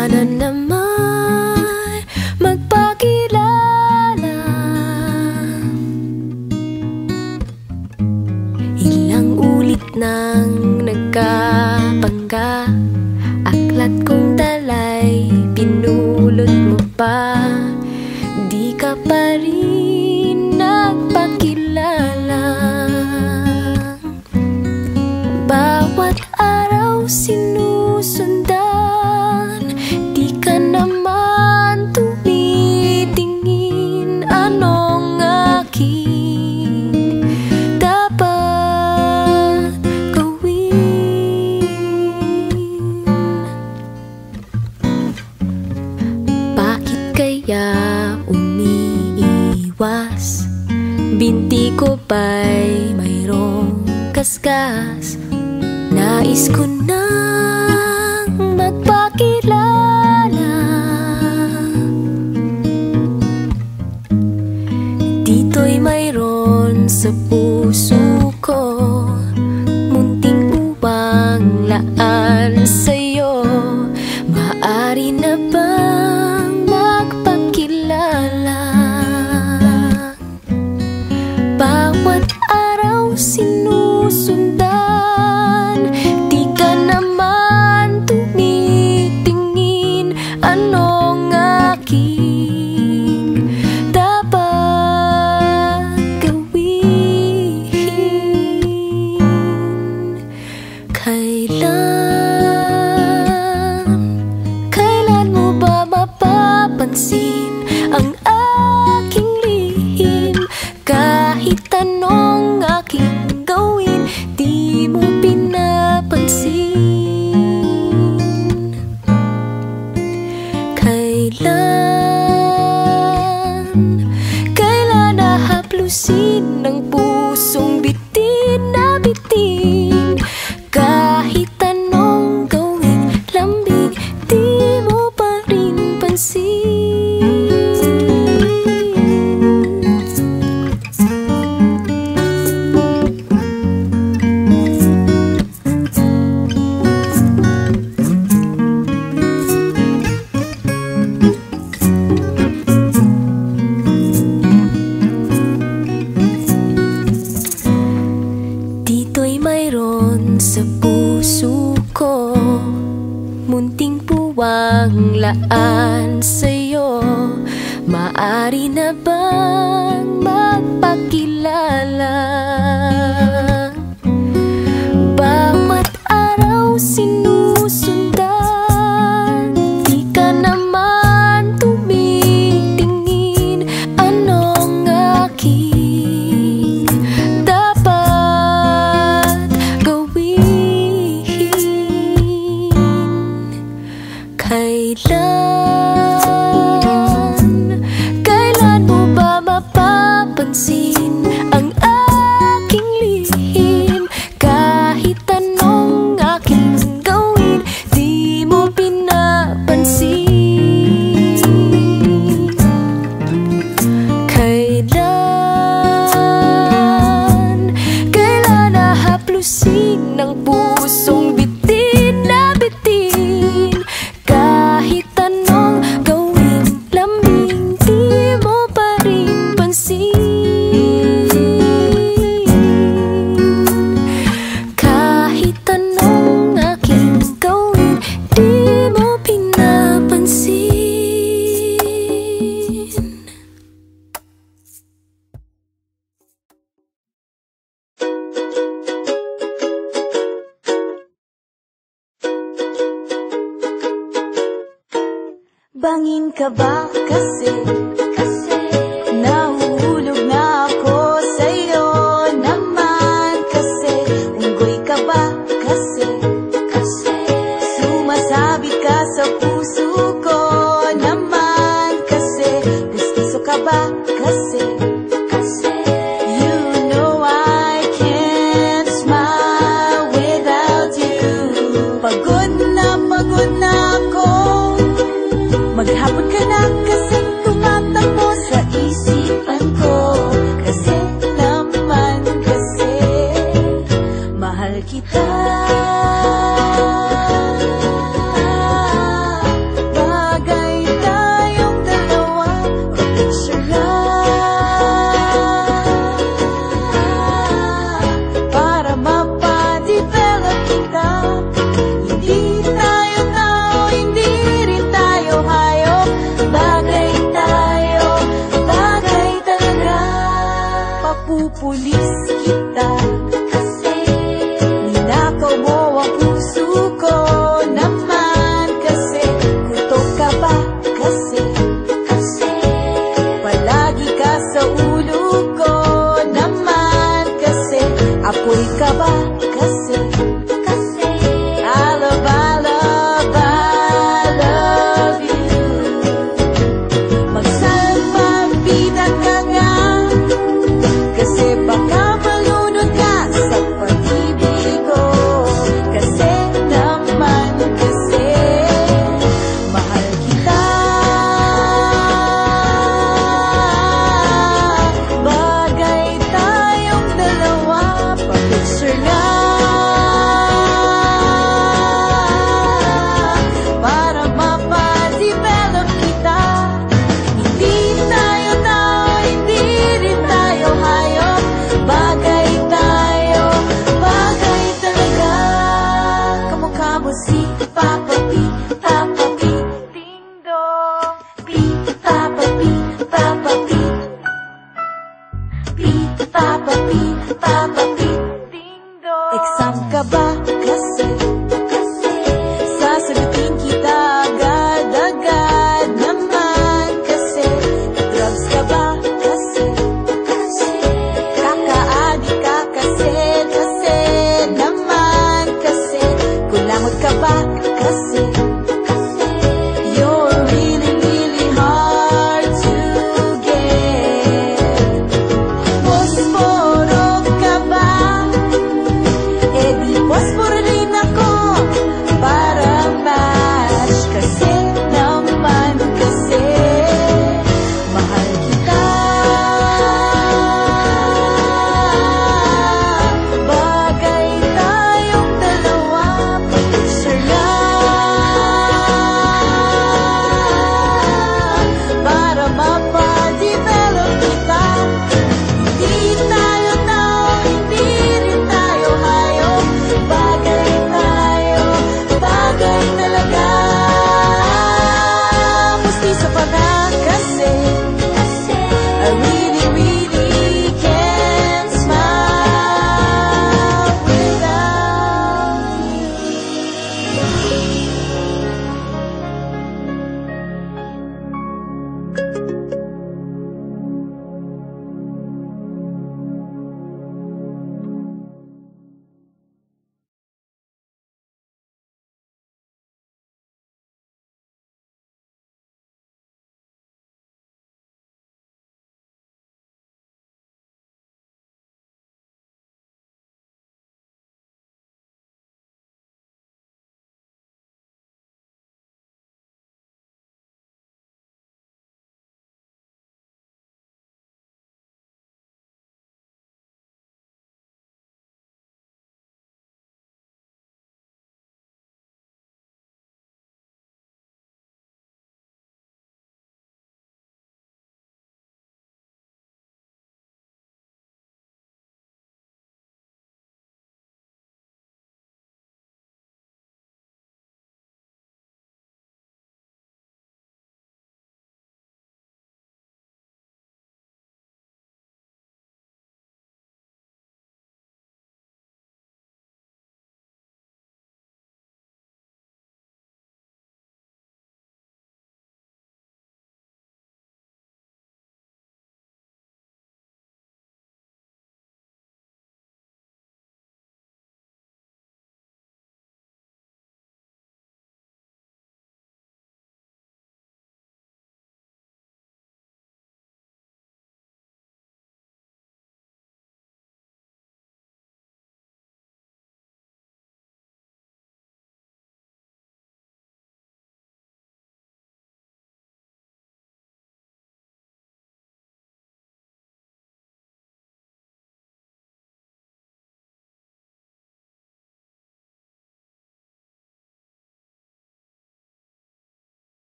Sana naman magpakilala. Ilang ulit nang nagkapangga, aklat kong dalay pinulot mo pa. Di ka pa rin nagpakilala. Bawat araw sinusundan, di ka naman tumitingin. Anong aking dapat gawin? Bakit kaya umiiwas? Binti ko ba'y mayroong kaskas? Nais ko nang magpakilala. Dito'y mayroon sa puso ko, munting upang laan sa'yo. Maaari na bang magpakilala? Bawat araw sinusundan, di ka naman tumitingin. Anong aking dapat gawin? Kailan mo ba mapapansin ang aking lihim? Kahit anong aking gawin, di mo pinapansin. Kailan nahaplusin ng pusong bitin na bitin? Kahit anong gawing lambing, di mo pa rin pansin. Dito'y mayroon sa puso ko, munting puwang laan sa'yo. Maaari na bang magpakilala? Bawat araw sinusundan, di ka naman tumitingin. Anong aking dapat gawin? Kailan mo ba mapapansin ang aking lihim? Kahit anong aking gawin, di mo pinapansin. Kailan nahaplusin ng pusong bitin na bitin? Kahit anong gawing lambing, di mo pa rin pansin. Kahit anong aking gawin, di mo pinapansin. Bangin ka ba kasi